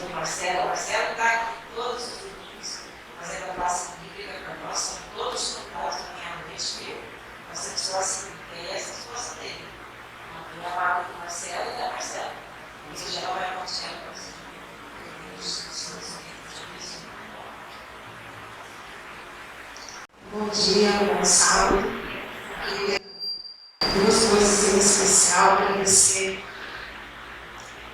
sobre Marcelo. Marcelo está aqui todos os domingos, fazendo a classe bíblica para nós, são todos convidados da minha noite, viu? Nós temos classe bíblica e essa esposa dele. Eu amava com o Marcelo e da Marcela. Isso já não vai acontecer para você. Bom dia, bom sábado. Queria duas coisas em especial, agradecer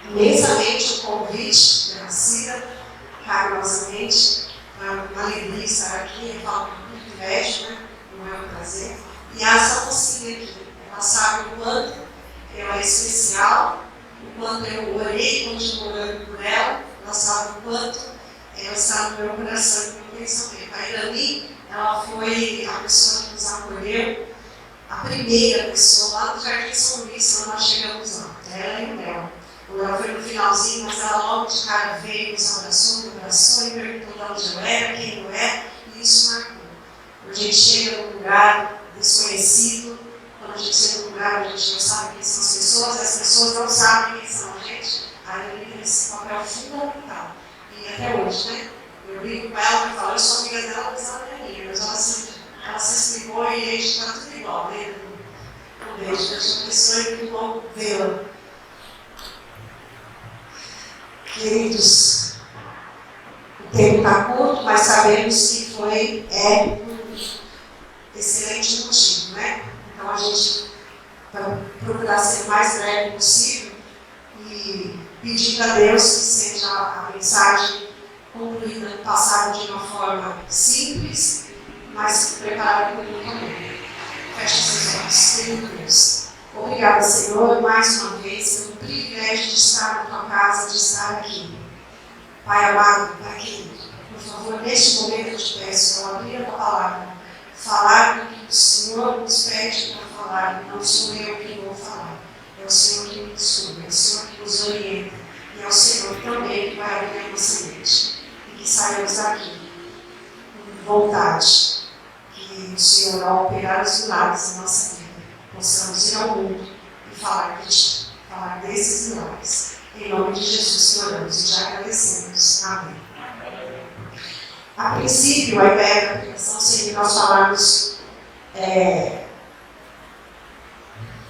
imensamente o convite da Cida, carinhosamente, uma alegria estar aqui, eu falo com muito privilégio, né? Não é um prazer. E a Salmocinha aqui, ela sabe o quanto ela é especial, o quanto eu orei e continuo orando por ela, ela sabe o quanto ela está no meu coração e no meu pensamento. A Irani, ela foi a pessoa que nos acolheu, a primeira pessoa lá do Jardim São Luís, quando nós chegamos lá, ela e o Léo. O Léo foi no finalzinho, mas ela logo de cara veio, nos abraçou e perguntou de onde eu era, quem eu era, e isso marcou. Quando a gente chega num lugar desconhecido, quando a gente chega num lugar onde a gente não sabe quem são as pessoas não sabem quem são a gente, aí ele tem esse papel fundamental. E até hoje, né? Eu brinco com ela e falo, eu sou amiga dela, mas ela não é minha. Mas ela se explicou e a gente está tudo igual, né? Um beijo para essa pessoa e que bom vê-la. Queridos, o tempo está curto, mas sabemos que é um excelente motivo, né? Então a gente vai procurar ser o mais breve possível e pedir para Deus que seja a mensagem concluída, passada de uma forma simples, mas preparada por um caminho. Feche seus olhos, Senhor Deus. Obrigada, Senhor, mais uma vez, pelo privilégio de estar na tua casa, de estar aqui. Pai amado, Pai querido, por favor, neste momento eu te peço, ao abrir a tua palavra, falar o que o Senhor nos pede para falar, não sou eu que vou falar. É o Senhor que me instrui, é o Senhor que nos orienta, e é o Senhor também que vai abrir a nossa mente. E que saiamos daqui com vontade, que o Senhor, ao operar os milagres na nossa vida, possamos ir ao mundo e falar de ti, falar desses milagres. Em nome de Jesus que oramos e já agradecemos. Amém. A princípio, a ideia da pregação seria nós falarmos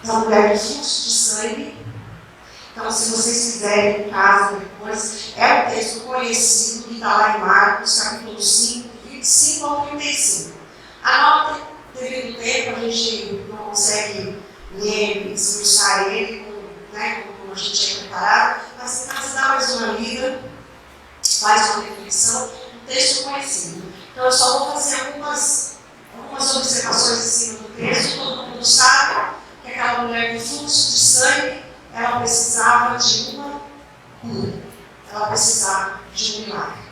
da mulher de fluxo de sangue. Então, se vocês quiserem em casa depois, é um texto conhecido que está lá em Marcos, capítulo 5, 25 ao 35. Anotem, devido ao tempo, a gente não consegue ler e esmiuçar ele, né, como a gente tinha preparado, mas em casa dá mais uma lida, faz uma reflexão, um texto conhecido. Então, eu só vou fazer algumas observações em cima do texto. Todo mundo sabe que aquela mulher de fluxo de sangue, ela precisava de uma cura, ela precisava de um milagre.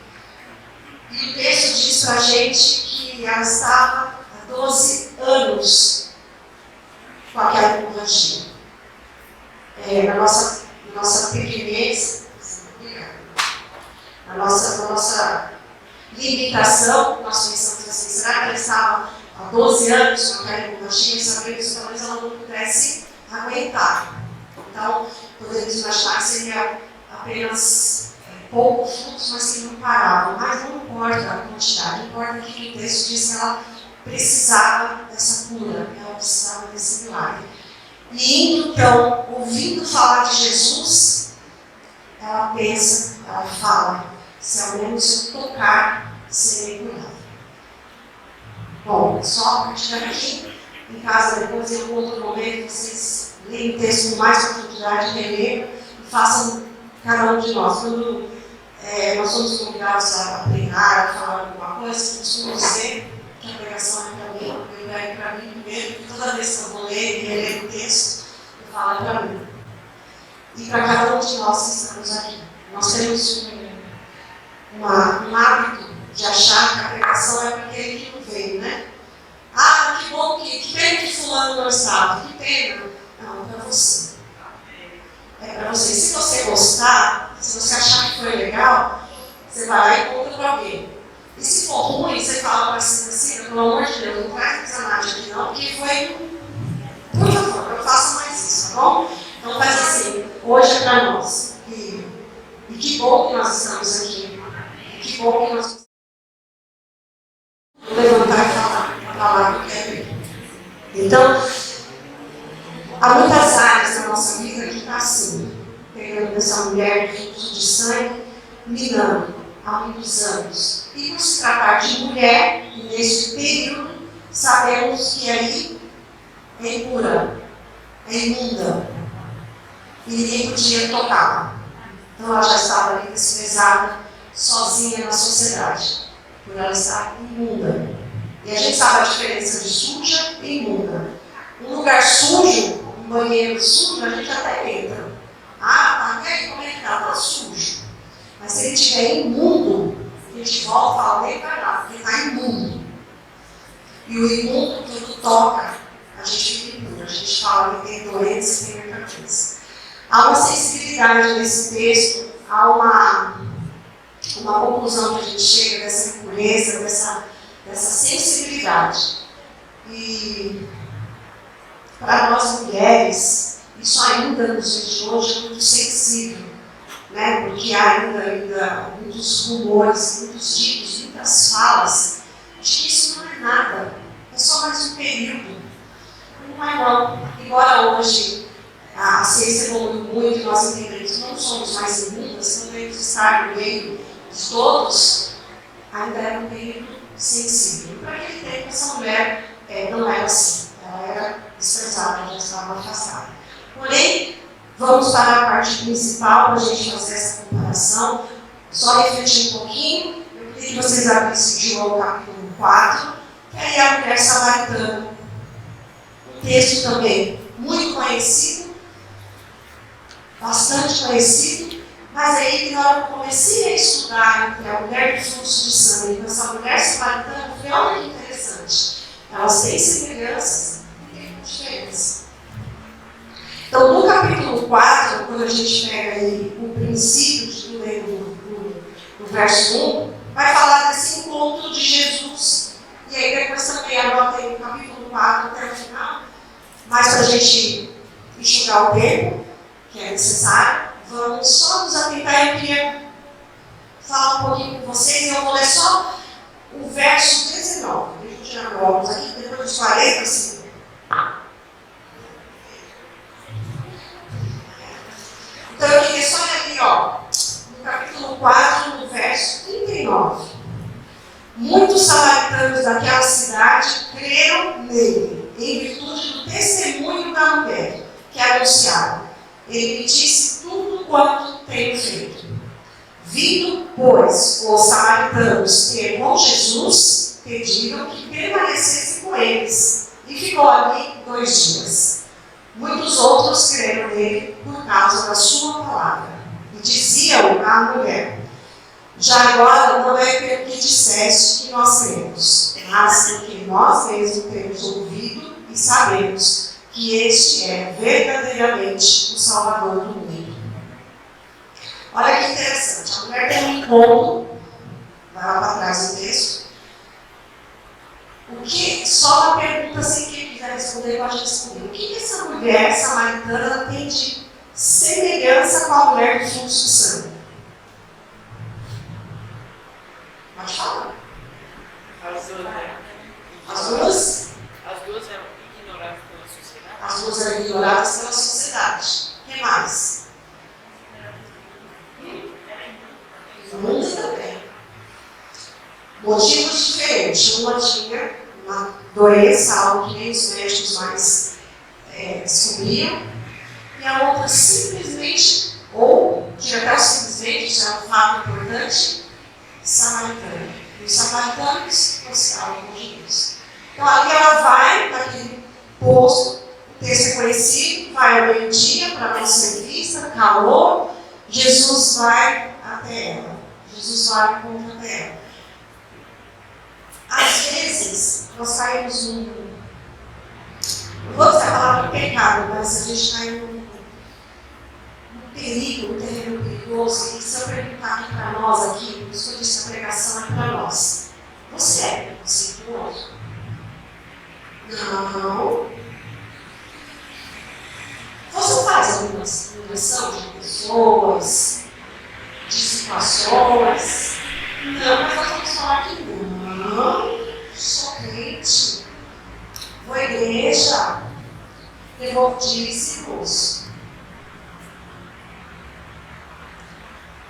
E o texto diz para a gente que ela estava há 12 anos com aquela hemorragia. Na nossa pequenez, na nossa limitação, nós pensamos assim, será que ela estava há 12 anos com aquela hemorragia e sabemos que talvez ela não pudesse aguentar? Então, poderíamos imaginar que seria apenas pouco fluxo, mas que não parava. Mas não importa a quantidade, importa que o texto diz que ela precisava dessa cura, ela precisava desse milagre. E então, ouvindo falar de Jesus, ela pensa, ela fala, se ao menos eu tocar, serei curada. Bom, só a partir daqui, em casa depois, em outro momento, vocês leem o texto com mais profundidade, releiam e façam cada um de nós. Quando nós somos convidados a pregar, a falar alguma coisa, eu costumo dizer que a pregação é para mim, eu pego para mim primeiro, porque toda vez que eu vou ler e reler o texto, eu falo para mim. E para cada um de nós que estamos aqui. Nós temos um hábito de achar que a pregação é para aquele que não veio, né? Ah, que bom, que pena que fulano não estava, que pena. Não, é para você. É para você. Se você gostar, se você achar que foi legal, você vai lá e conta para alguém. E se for ruim, você fala para assim, pelo amor de Deus, não faz personagem aqui não, porque foi, por favor, não faça mais isso, tá bom? Então faz assim, hoje é para nós. E E que bom que nós estamos aqui. E que bom que nós vamos levantar e falar do que é bem. Então, há muitas áreas da nossa vida que está assim, pegando essa mulher de fluxo de sangue, minando há muitos anos. E por se tratar de mulher, neste período, sabemos que aí é impura, é imunda. E ninguém podia tocá-la. Então ela já estava ali desprezada, sozinha na sociedade, por ela estar imunda. E a gente sabe a diferença de suja e imunda. Um lugar sujo, um banheiro sujo, a gente até entra. Ah, tá aí, como é que tá? Tá sujo. Mas se ele estiver imundo, a gente volta e fala, nem vai lá, porque está imundo. E o imundo, quando toca, a gente fica imundo. A gente fala que tem doença e tem mercantilização. Há uma sensibilidade nesse texto, há uma conclusão que a gente chega dessa impureza, dessa sensibilidade. E para nós mulheres, isso ainda nos dias de hoje é muito sensível, né? Porque há ainda muitos rumores, muitos ditos, muitas falas de que isso não é nada, é só mais um período. Não é não. Embora hoje a ciência evoluiu muito e nós entendemos que não somos mais imundas, não devemos estar no meio de todos, ainda era um período sensível. Para aquele tempo, essa mulher não era assim, ela era desprezada, já estava afastada. Porém, vamos para a parte principal para a gente fazer essa comparação, só refletir um pouquinho. Eu queria que vocês abrissem João capítulo 4, que aí é a mulher samaritana. Um texto também muito conhecido, bastante conhecido, mas aí que na hora que eu comecei a estudar entre a mulher de fluxo de sangue e essa mulher samaritana, foi olha que interessante. Elas têm semelhanças e têm diferenças. Então, no capítulo 4, quando a gente pega aí o princípio do verso 1, vai falar desse encontro de Jesus. E aí depois também anota aí o capítulo 4 até o final, mas para a gente enxugar o tempo, que é necessário, vamos só nos atentar. Eu queria falar um pouquinho com vocês, e eu vou ler só o verso 19. Deixa eu tirar meu óculos aqui, depois dos 40, assim. Então eu queria só ler aqui, ó, no capítulo 4, no verso 39. Muitos samaritanos daquela cidade creram nele, em virtude do testemunho da mulher que anunciava. Ele me disse tudo quanto tenho feito. Vindo, pois, os samaritanos ter com Jesus, pediram que permanecesse com eles, e ficou ali 2 dias. Muitos outros creram nele por causa da sua palavra. E diziam à mulher: já agora não é pelo que disseste que nós cremos, mas porque nós mesmos temos ouvido e sabemos que este é verdadeiramente o Salvador do mundo. Olha que interessante, a mulher tem um encontro, vai lá para trás do texto. O que, só uma pergunta, assim, quem quiser responder, pode responder. O que essa mulher samaritana tem de semelhança com a mulher do fluxo de sangue? Pode falar. As duas? As duas eram ignoradas pela sociedade. As duas eram ignoradas pela sociedade. O que mais? Muitos também. Motivos diferentes. Uma tinha uma doença, algo que nem os médicos mais descobriam, e a outra simplesmente, ou que até o simplesmente, isso é um fato importante, samaritana. E os samaritanos gostavam com Jesus. Então ali ela vai naquele posto, o texto é conhecido, vai ao meio-dia para não ser vista, calor, Jesus vai até ela. Jesus vai e encontra até ela. Às vezes, nós caímos num. Não vou dizer a palavra pecado, mas a gente cai num perigo, um terreno perigoso. E se eu perguntar aqui para nós, aqui, por isso que eu disse a pregação é para nós: você é preconceituoso? Não. Você faz alguma discriminação de pessoas? situações. Não, mas nós vamos falar que não, sou crente, vou à igreja, devolvo dízimos.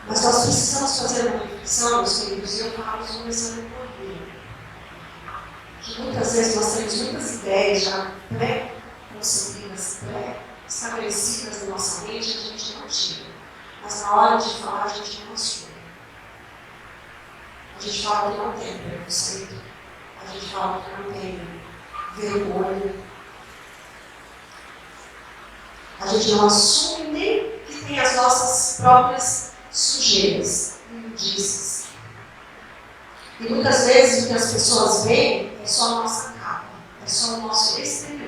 Mas nós precisamos fazer uma reflexão, meus queridos, e eu falo começando por mim. Que muitas vezes nós temos muitas ideias já pré-concebidas, pré-estabelecidas na nossa mente, e a gente não tira. Mas na hora de falar, a gente não assume. A gente fala que não tem preconceito, a gente fala que não tem vergonha. A gente não assume nem que tem as nossas próprias sujeiras, imundícies. E muitas vezes o que as pessoas veem é só a nossa capa, é só o nosso exterior.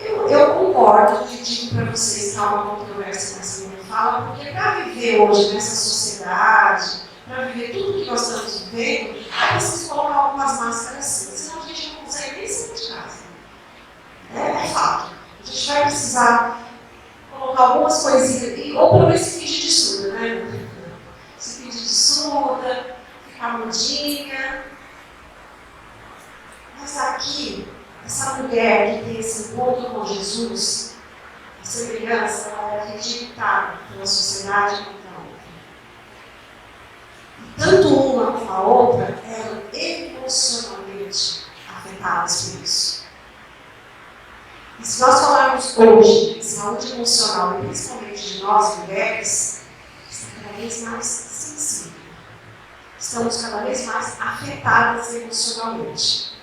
Eu concordo e digo para vocês que há uma controvérsia nessa minha fala, porque para viver hoje nessa sociedade, para viver tudo que nós estamos vivendo, é preciso colocar algumas máscaras assim, senão a gente não consegue nem sair de casa. É fato. A gente vai precisar colocar algumas coisinhas, ou pelo menos se fingir de surda, né? Se fingir de surda, ficar mudinha. Mas aqui, essa mulher que tem esse encontro com Jesus, a semelhança, ela é rejeitada pela sociedade contra a outra. E tanto uma como a outra eram emocionalmente afetadas por isso. E se nós falarmos hoje de saúde emocional, e principalmente de nós mulheres, está cada vez mais sensível. Estamos cada vez mais afetadas emocionalmente.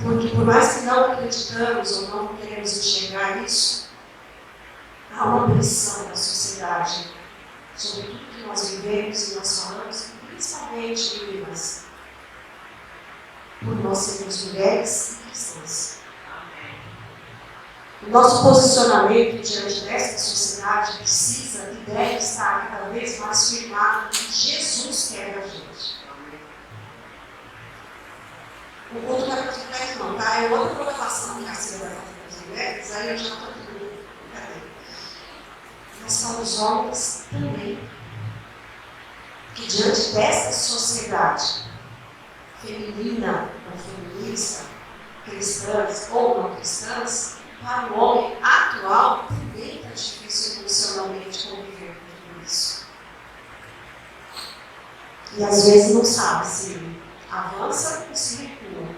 Porque por mais que não acreditamos ou não queremos enxergar isso, há uma pressão da sociedade sobre tudo que nós vivemos e nós falamos, principalmente meninas, por nós sermos mulheres e cristãs. O nosso posicionamento diante dessa sociedade precisa e deve estar cada vez mais firmado no que Jesus quer da gente. O outro não é para as mulheres não, tá? É outra provocação que a Cida vai fazer para as mulheres, aí eu já estou tudo. Mas para os homens também. Que diante dessa sociedade feminina ou feminista, cristãs ou não cristãs, para o homem atual também está difícil emocionalmente conviver com tudo isso. E às vezes não sabe se avança ou se recua,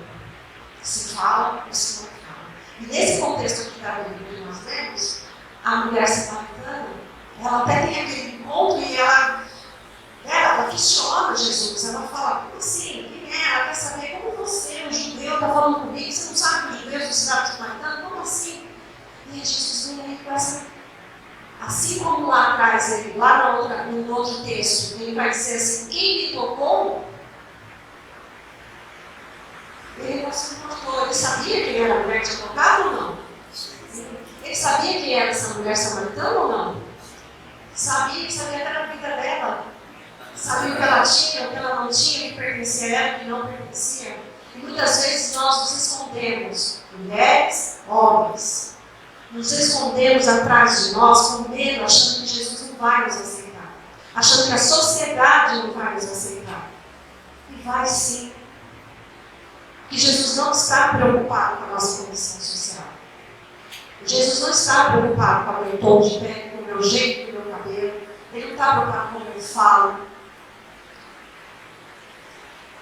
se fala ou se não fala. E nesse contexto aqui da Bíblia que nós vemos, a mulher samaritana, ela até tem aquele encontro e ela questiona Jesus. Ela fala, como assim? Quem é? Ela quer saber como você, um judeu, está falando comigo, você não sabe que os judeus não cidade samaritana? Como assim? E Jesus vem com essa. Assim como lá atrás, lá no outro texto, ele vai dizer assim, quem me tocou? Ele não se importou. Ele sabia quem era a mulher que tinha tocado ou não? Ele sabia quem era essa mulher samaritana ou não? Sabia até da vida dela. Sabia o que ela tinha, o que ela não tinha, o que pertencia a ela, o que não pertencia. E muitas vezes nós nos escondemos, mulheres, homens. Nos escondemos atrás de nós com medo, achando que Jesus não vai nos aceitar. Achando que a sociedade não vai nos aceitar. E vai sim. Que Jesus não está preocupado com a nossa condição social. Jesus não está preocupado com o meu tom de pele, com o meu jeito, com o meu cabelo. Ele não está preocupado com o que eu falo.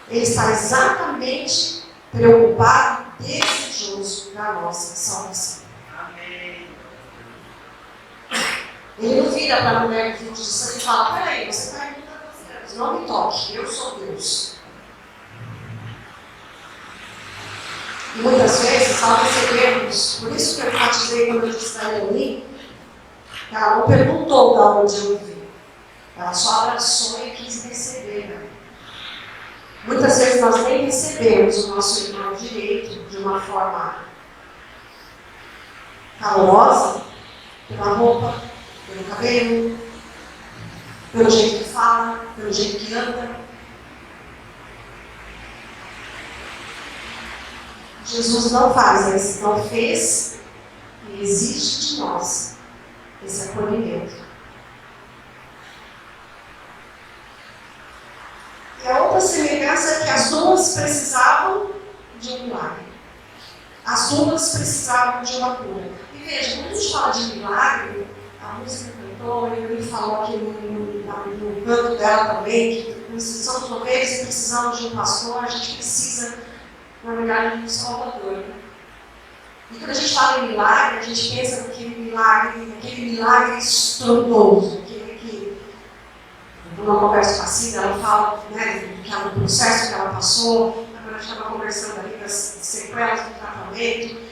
Ele está exatamente preocupado e desejoso da nossa salvação. Amém. Ele não vira para a mulher que fluxo de sangue e fala, peraí, você está indo para Deus, não me toque, eu sou Deus. E muitas vezes, ao recebermos, por isso que eu enfatizei quando eu disse da Leonie, ela não perguntou de onde eu vim. Ela só abraçou e quis receber. Né? Muitas vezes nós nem recebemos o nosso irmão direito de uma forma calorosa, pela roupa, pelo cabelo, pelo jeito que fala, pelo jeito que anda. Jesus não faz isso, não fez e exige de nós esse acolhimento. E a outra semelhança é que as duas precisavam de um milagre. As duas precisavam de uma cura. E veja, quando a gente fala de milagre, a música cantou, ele falou aqui no canto dela também, que somos ovelhas e precisamos de um pastor, a gente precisa, na verdade, de um salvador. E quando a gente fala em milagre, a gente pensa naquele milagre estrondoso, aquele que, numa conversa passiva, ela fala, né, do processo que ela passou, agora a gente estava conversando ali das sequelas do tratamento,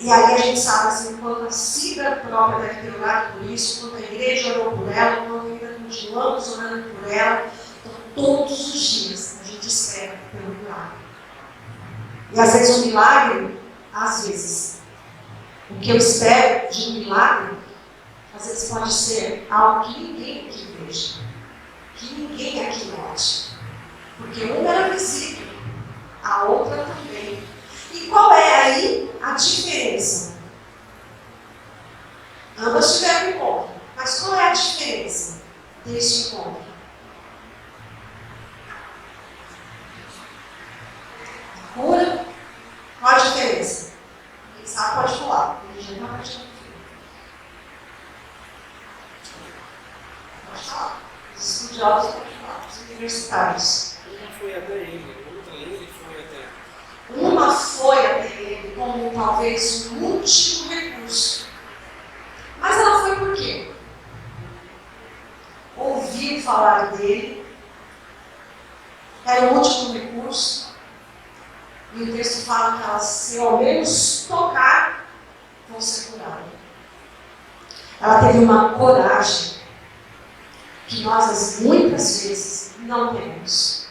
e aí a gente sabe assim, quando a Cida própria deve ter orado por isso, quando a igreja orou por ela, quando ainda continuamos orando por ela, então todos os dias a gente espera pelo milagre. E às vezes o milagre, o que eu espero de um milagre, às vezes pode ser algo que ninguém aqui veja, que ninguém aqui note. Porque uma era visível, a outra também. E qual é aí a diferença? Ambas tiveram encontro, mas qual é a diferença deste encontro? Cura? Qual a diferença? Quem sabe pode falar. Pode falar. Os estudiosos podem falar. Os universitários. Uma foi até ele, outra ele foi até. Uma foi até ele como talvez um último recurso. Mas ela foi por quê? Ouviu falar dele. Era o último recurso. E o texto fala que ela, se ao menos tocar, vão ser curadas. Ela teve uma coragem que nós muitas vezes não temos.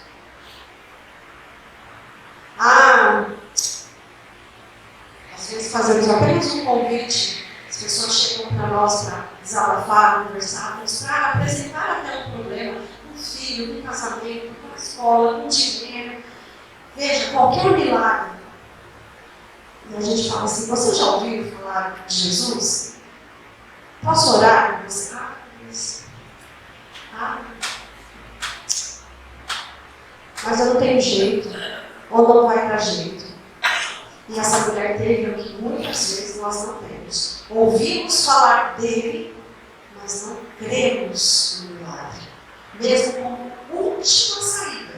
Às vezes fazemos apenas um convite, as pessoas chegam para nós para desabafar, conversar, para apresentar até um problema, um filho, um casamento, uma escola, um dinheiro. Veja, qualquer milagre. E a gente fala assim, você já ouviu falar de Jesus? Posso orar com você? Mas eu não tenho jeito, ou não vai dar jeito. E essa mulher teve o que muitas vezes nós não temos. Ouvimos falar dele, mas não cremos no milagre. Mesmo como última saída.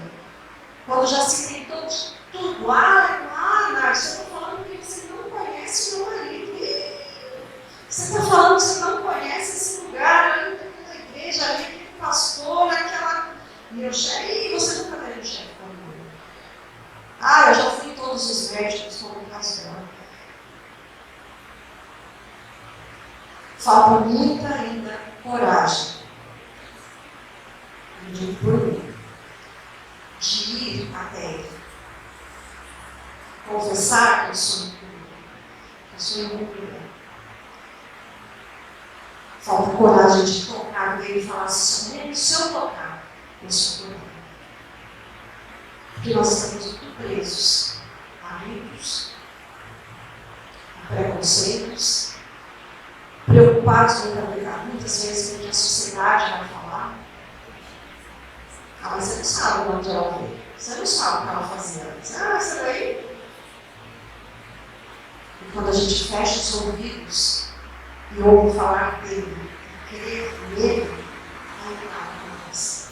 Quando já se tentou de tudo. Nádia, você está falando que você não conhece o meu marido. Você está falando que você não conhece esse lugar, ali naquela igreja, ali naquele pastor, naquela... Meu chefe, você nunca teve um chefe comigo. Eu já fui em todos os médicos, como o caso dela. Falta muita ainda coragem. Eu digo por mim. De ir até ele. Confessar que eu sou impuro. Que eu sou impura. Falta coragem de tocar nele e falar assim, se eu tocar, eu sou curado. Porque nós estamos muito presos a mitos, a preconceitos, preocupados muitas vezes com o que a sociedade vai falar. Mas você não sabe onde ela veio. Você não sabe o que ela fazia antes. Isso daí. E quando a gente fecha os ouvidos e ouve falar dele, crer nele, aí nada acontece.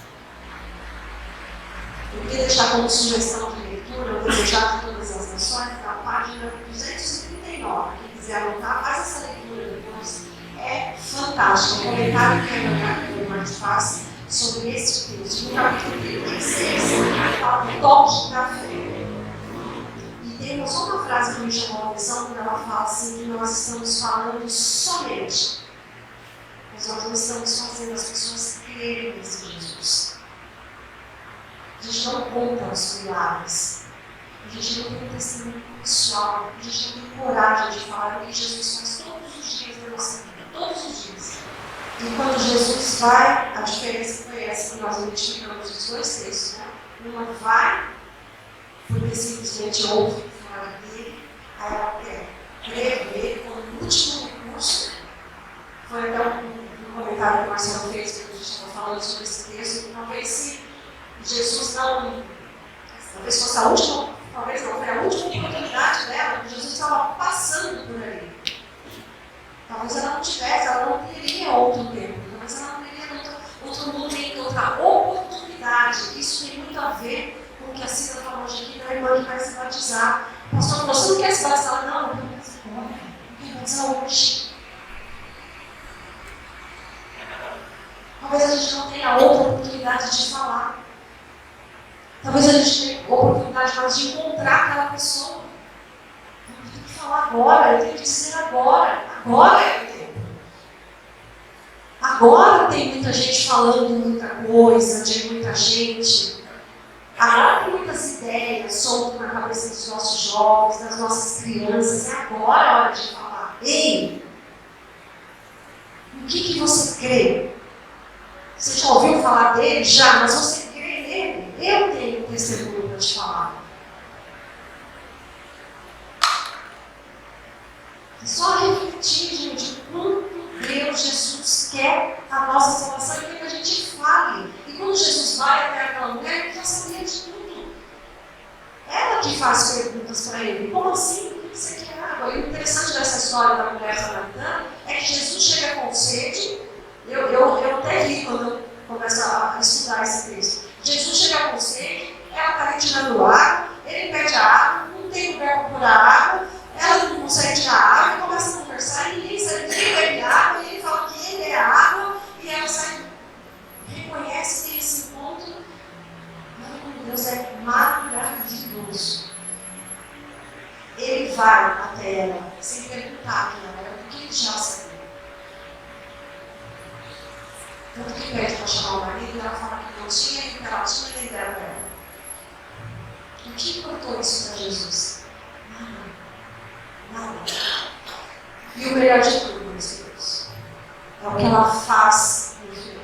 Eu queria deixar como sugestão de leitura o Desejar de Todas as Nações, da página 239. Quem quiser anotar, faz essa leitura depois. É fantástico. O comentário que a Ana Martins faz sobre esse texto, no capítulo 36, fala do toque da fé. E temos uma frase que me chamou a atenção quando ela fala assim, que nós estamos falando somente, mas nós não estamos fazendo as pessoas crerem nesse Jesus. A gente não conta os milagres, a gente não tem um testemunho pessoal, a gente não tem coragem de falar o que Jesus faz todos os dias da nossa vida, todos os dias. E quando Jesus vai, a diferença foi essa que nós identificamos os dois textos. Né? Uma vai, porque simplesmente ouve falar dele, aí ela quer crer nele como último recurso, Foi até um comentário que o Marcelo fez, que a gente estava falando sobre esse texto, que talvez se Jesus não, talvez fosse a última, talvez não, foi a última oportunidade dela, que Jesus estava passando por ali. Talvez ela não tivesse, ela não teria outro tempo, talvez ela não teria outro momento, outra oportunidade. Isso tem muito a ver com o que a Cida falou hoje aqui da irmã que vai se batizar. O pastor falou, você não quer se batizar? Não, eu quero se agora, eu quero batizar hoje. Talvez a gente não tenha outra oportunidade de falar. Talvez a gente tenha oportunidade mais de encontrar aquela pessoa. Eu tenho que falar agora, eu tenho que dizer agora. Agora é o tempo. Agora tem muita gente falando muita coisa, de muita gente. Agora tem muitas ideias soltas na cabeça dos nossos jovens, das nossas crianças. É agora a hora de falar. Ei, o que você crê? Você já ouviu falar dele? Já, mas você crê nele? Eu tenho um testemunho para te falar. É só refletir, gente, o quanto Deus, Jesus quer a nossa salvação e quer que a gente fale. E quando Jesus vai até aquela mulher, ele já sabia de tudo. Ela que faz perguntas para ele. Como assim? O que você quer água? E o interessante dessa história da mulher samaritana é que Jesus chega com sede. Eu até vi quando eu começo a estudar esse texto. Jesus chega com sede, ela está ali tirando água, ele pede a água, não tem lugar para pôr a água, ela não consegue tirar a água, e começa a conversar, e ninguém sabe quem bebe água, e ele fala que ele é a água, e ela sai, reconhece que esse encontro, meu Deus, é maravilhoso. Ele vai até ela, sem perguntar quem ela era, porque ele já sabia. Tanto que pede para chamar o marido, ela fala que não tinha, e que ela tinha, e deram para ela. O que importou isso para Jesus? Nada. E o melhor de tudo, meus filhos, é o que ela faz no filho.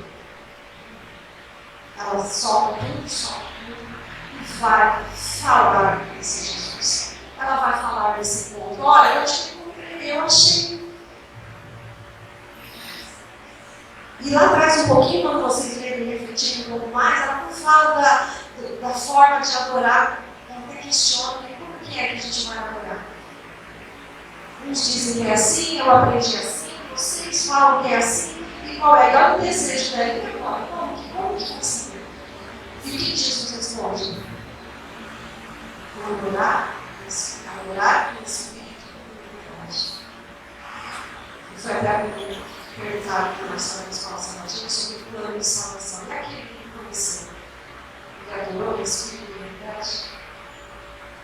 Ela solta tudo e vai falar desse Jesus. Ela vai falar desse ponto. Olha, eu achei. E lá atrás, um pouquinho, quando vocês lerem e refletirem um pouco mais, ela não fala da forma de adorar, ela até questiona como que é que a gente vai adorar. Uns dizem que é assim, eu aprendi assim, vocês falam que é assim, e qual é? Agora o desejo dela, e agora? Como que é assim? E o que Jesus responde? Adorar com espírito e verdade. E foi até perguntado para nós na escola sabatina sobre o plano de salvação. E aquele que conheceu? Ele adorou o espírito e verdade?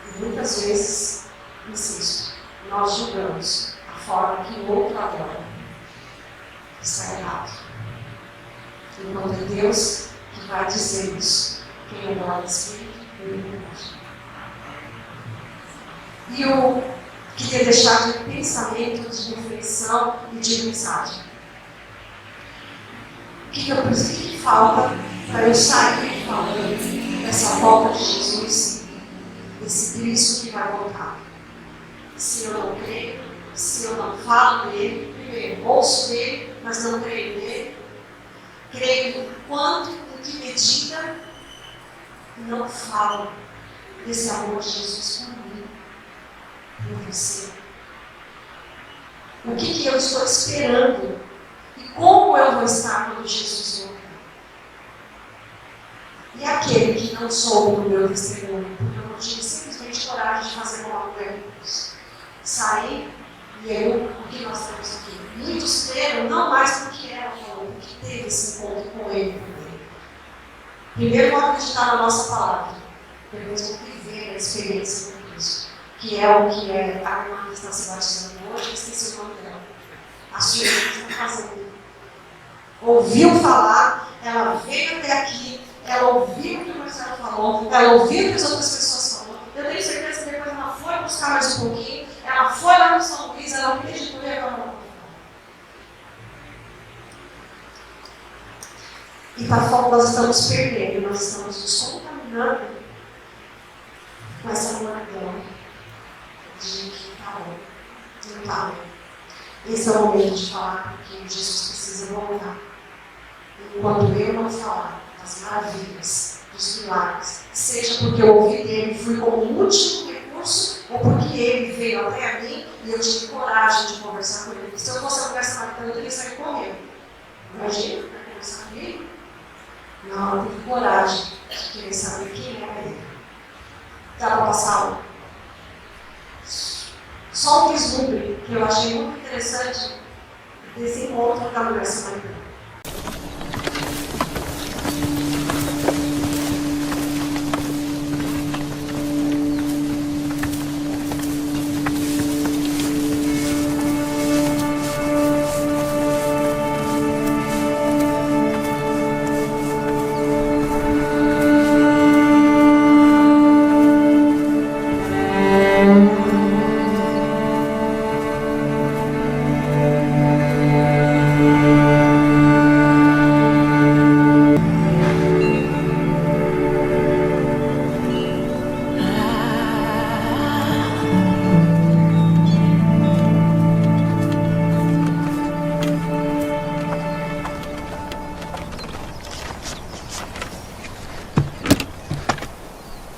E muitas vezes, insisto, nós julgamos a forma que o outro adora. Está errado. Enquanto é Deus que vai dizer isso. Quem adora o Espírito, ele verdade. E eu queria deixar de pensamento, de reflexão e de mensagem. O que falta para eu sair falando dessa volta de Jesus, desse Cristo que vai voltar? Se eu não creio, se eu não falo dele, primeiro ouço dele, mas não creio nele, creio no quanto, em que medida, e não falo desse amor de Jesus por mim, por você. O que eu estou esperando e como eu vou estar quando Jesus voltar? E aquele que não soube do meu testemunho, porque eu não tive simplesmente coragem de fazer como a mulher de Deus. Sair e eu, o que nós temos aqui? Muitos creram, não mais porque ela falou, porque teve esse encontro com ele também. Primeiro, vou acreditar na nossa palavra, depois vou viver a experiência com Cristo, que é o que é a irmã que está se batizando hoje, esqueci o nome dela. A sua irmã está fazendo. Ouviu falar, ela veio até aqui, ela ouviu o que o Marcelo falou, ela ouviu o que as outras pessoas falaram. Eu tenho certeza que depois ela foi buscar mais um pouquinho, ela foi lá no São Luís, ela acreditou e ela não. E para fora nós estamos perdendo, nós estamos nos contaminando com essa multidão de que está bom, não está bom. Esse é o momento de falar, porque Jesus precisa voltar. Enquanto eu não falar das maravilhas, dos milagres, seja porque eu ouvi dele e fui como último recurso, ou porque ele veio até mim e eu tive coragem de conversar com ele. Se eu fosse a mulher samaritana, eu teria saído correndo. Imagina, para conversar comigo? Não, eu tive coragem de querer saber quem era ele. Dá para passar só um vislumbre que eu achei muito interessante desse encontro da mulher samaritana.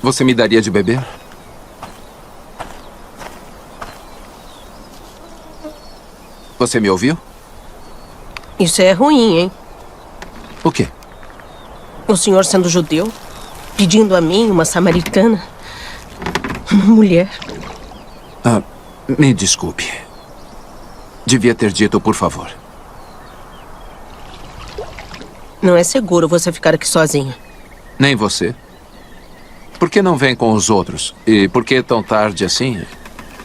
Você me daria de beber? Você me ouviu? Isso é ruim, hein? O quê? O senhor sendo judeu, pedindo a mim, uma samaritana, uma mulher. Ah, me desculpe. Devia ter dito, por favor. Não é seguro você ficar aqui sozinho. Nem você. Por que não vem com os outros? E por que tão tarde assim?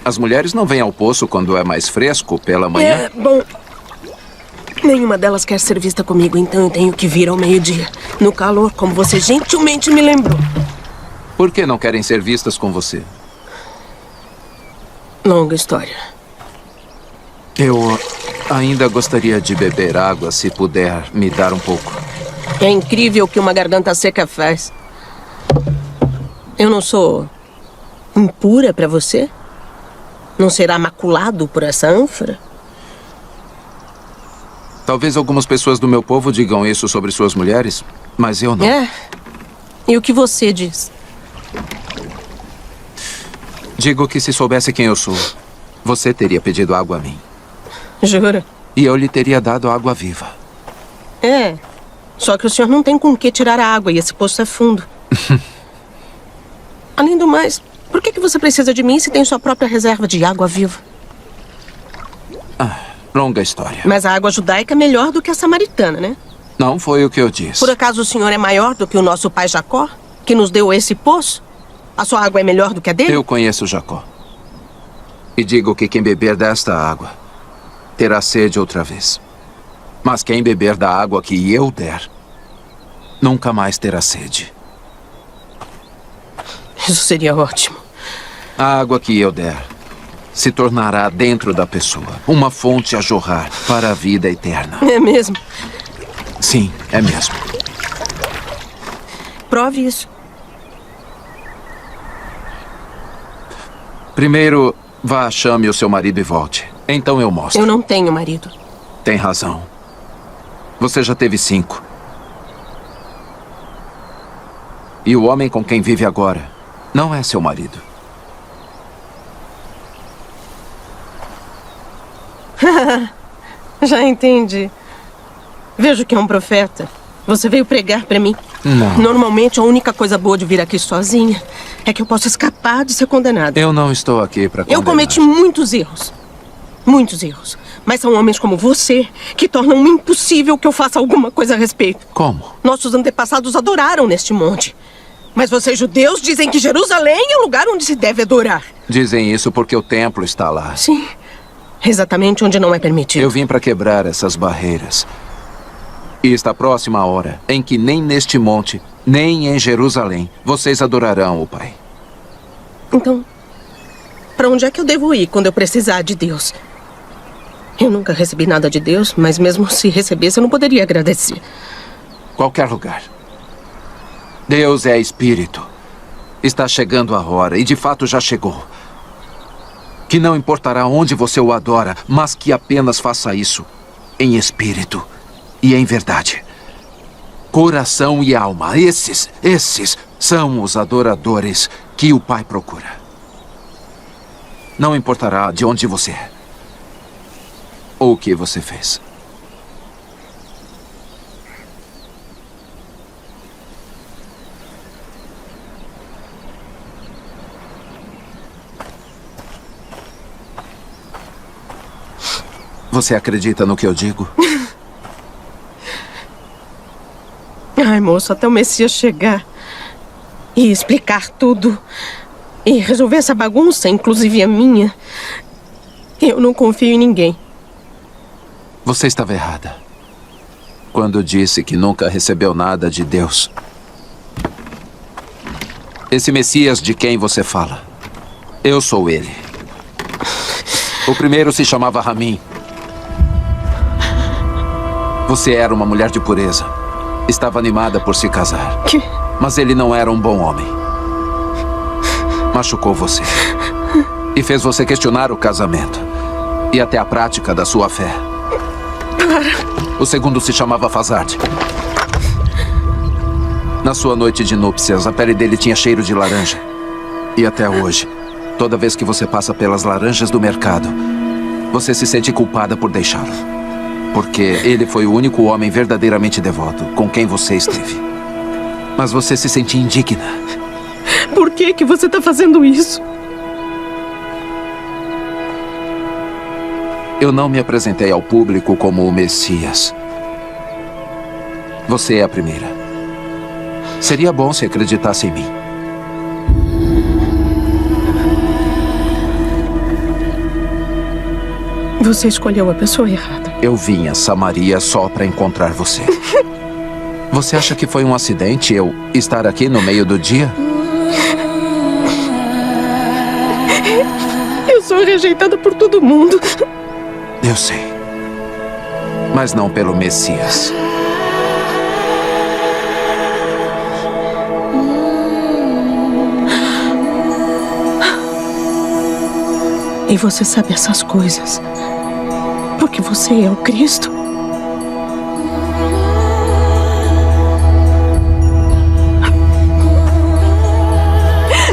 As mulheres não vêm ao poço quando é mais fresco pela manhã? Bom, nenhuma delas quer ser vista comigo, então eu tenho que vir ao meio-dia. No calor, como você gentilmente me lembrou. Por que não querem ser vistas com você? Longa história. Eu ainda gostaria de beber água, se puder me dar um pouco. É incrível o que uma garganta seca faz. Eu não sou impura pra você? Não será maculado por essa ânfora? Talvez algumas pessoas do meu povo digam isso sobre suas mulheres, mas eu não. É. E o que você diz? Digo que se soubesse quem eu sou, você teria pedido água a mim. Jura? E eu lhe teria dado água viva. É. Só que o senhor não tem com que tirar a água e esse poço é fundo. Além do mais, por que você precisa de mim se tem sua própria reserva de água viva? Longa história. Mas a água judaica é melhor do que a samaritana, né? Não foi o que eu disse. Por acaso o senhor é maior do que o nosso pai Jacó, que nos deu esse poço? A sua água é melhor do que a dele? Eu conheço Jacó. E digo que quem beber desta água terá sede outra vez. Mas quem beber da água que eu der, nunca mais terá sede. Isso seria ótimo. A água que eu der se tornará dentro da pessoa uma fonte a jorrar para a vida eterna. É mesmo? Sim, é mesmo. Prove isso. Primeiro, vá, chame o seu marido e volte. Então eu mostro. Eu não tenho marido. Tem razão. Você já teve 5. E o homem com quem vive agora não é seu marido. Já entendi. Vejo que é um profeta. Você veio pregar pra mim. Não. Normalmente a única coisa boa de vir aqui sozinha é que eu posso escapar de ser condenada. Eu não estou aqui para condenar. Eu cometi muitos erros. Muitos erros. Mas são homens como você que tornam impossível que eu faça alguma coisa a respeito. Como? Nossos antepassados adoraram neste monte. Mas vocês judeus dizem que Jerusalém é o lugar onde se deve adorar. Dizem isso porque o templo está lá. Sim. Exatamente onde não é permitido. Eu vim para quebrar essas barreiras. E está próxima a hora em que nem neste monte, nem em Jerusalém, vocês adorarão o Pai. Então, para onde é que eu devo ir quando eu precisar de Deus? Eu nunca recebi nada de Deus, mas mesmo se recebesse, eu não poderia agradecer. Qualquer lugar. Deus é espírito. Está chegando a hora, e de fato já chegou. que não importará onde você o adora, mas que apenas faça isso em espírito e em verdade. Coração e alma, esses são os adoradores que o Pai procura. Não importará de onde você é ou o que você fez. Você acredita no que eu digo? Ai, moço, até o Messias chegar e explicar tudo e resolver essa bagunça, inclusive a minha, eu não confio em ninguém. Você estava errada quando disse que nunca recebeu nada de Deus. Esse Messias de quem você fala, eu sou ele. O primeiro se chamava Ramin. Você era uma mulher de pureza. Estava animada por se casar. Mas ele não era um bom homem. Machucou você. E fez você questionar o casamento. E até a prática da sua fé. O segundo se chamava Fazard. Na sua noite de núpcias, a pele dele tinha cheiro de laranja. E até hoje, toda vez que você passa pelas laranjas do mercado, você se sente culpada por deixá-lo. Porque ele foi o único homem verdadeiramente devoto com quem você esteve. Mas você se sentia indigna. Por que você está fazendo isso? Eu não me apresentei ao público como o Messias. Você é a primeira. Seria bom se acreditasse em mim. Você escolheu a pessoa errada. Eu vim a Samaria só para encontrar você. Você acha que foi um acidente eu estar aqui no meio do dia? Eu sou rejeitada por todo mundo. Eu sei. Mas não pelo Messias. E você sabe essas coisas porque você é o Cristo.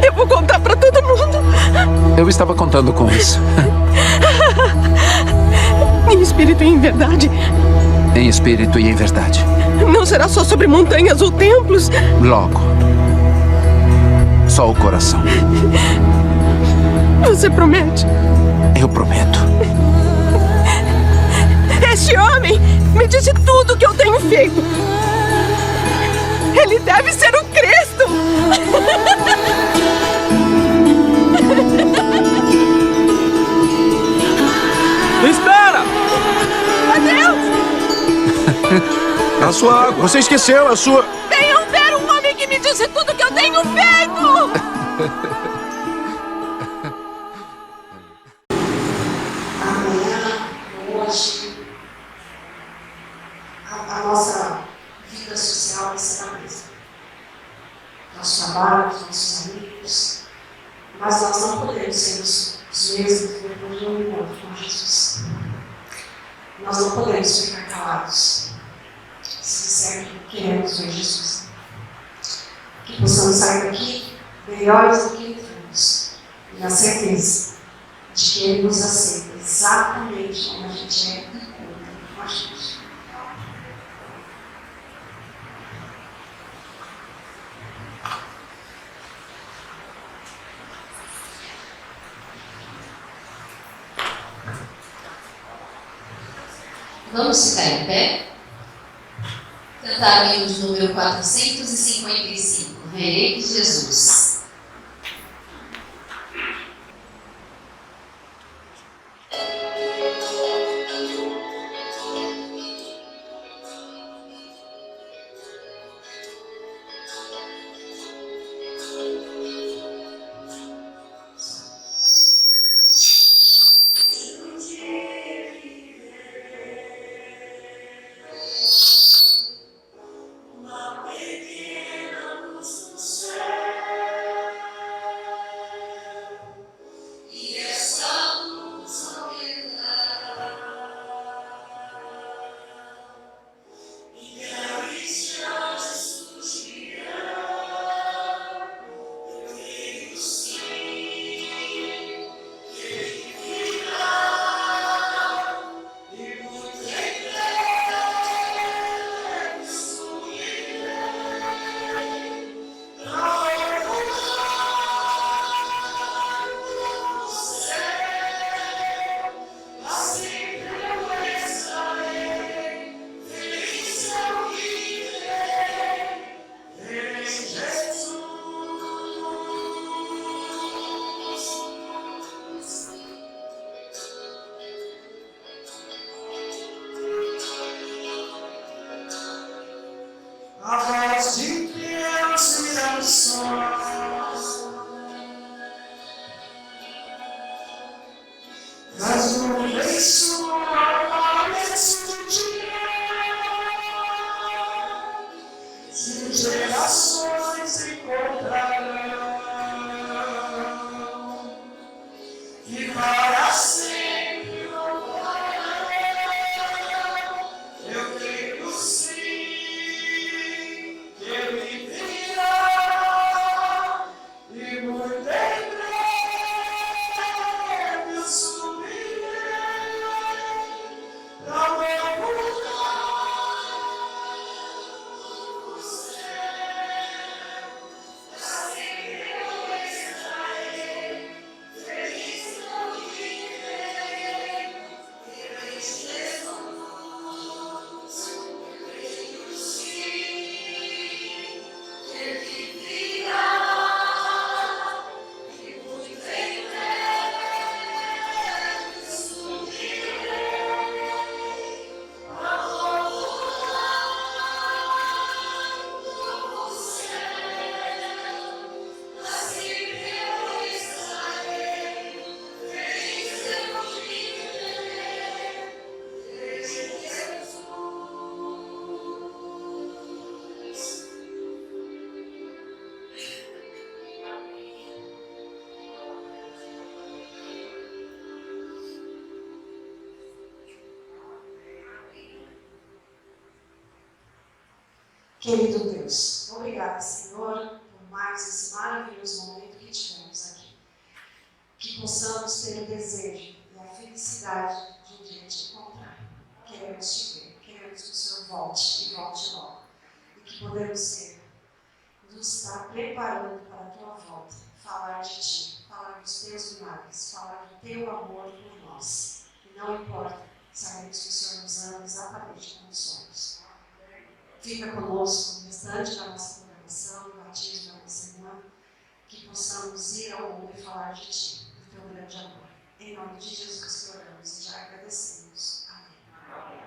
Eu vou contar pra todo mundo. Eu estava contando com isso. Em espírito e em verdade. Em espírito e em verdade. Não será só sobre montanhas ou templos. Logo. Só o coração. Você promete? Eu prometo. Este homem me disse tudo o que eu tenho feito. Ele deve ser o Cristo. Espera! Adeus! A sua água. Você esqueceu a sua... Venham ver um homem que me disse tudo o que eu tenho feito. Amanhã, hoje, a nossa vida social vai ser a mesma. Nosso trabalho, nossos amigos, mas nós não podemos ser os mesmos depois de um encontro com Jesus. Nós não podemos ficar calados se disser que queremos ver Jesus. Que possamos sair daqui melhores do que entramos, e na certeza de que Ele nos aceita exatamente como a gente é e conta com a gente. Vamos ficar em pé? Cantar o hino de número 455, Verei Jesus. Uma pequena luz no céu. a voz de Deus me dá um som. Mas nuvens sua esse dia, se gerações encontrarão, e para sempre louvarão. Eu creio sim que Ele virá, e muito em breve eu subirei para o meu lugar no céu. Assim eu estarei, feliz eu viverei, feliz Jesus. Eu creio sim que Ele virá, e muito em breve eu subirei para o lugar do céu. Assim eu estarei, feliz eu viverei, feliz Jesus. Querido Deus, obrigada, Senhor, por mais esse maravilhoso momento que tivemos aqui. Que possamos ter o desejo e a felicidade de um dia te encontrar. Queremos te ver, queremos que o Senhor volte e volte logo. E que podemos ser, nos estar preparando para a tua volta, falar de ti, falar dos teus milagres, falar do teu amor por nós. E não importa, sabemos que o Senhor nos ama exatamente como somos. Fica conosco no restante da nossa programação, no batismo da nossa semana, que possamos ir ao mundo e falar de Ti, do Teu grande amor. Em nome de Jesus que oramos e já agradecemos. Amém.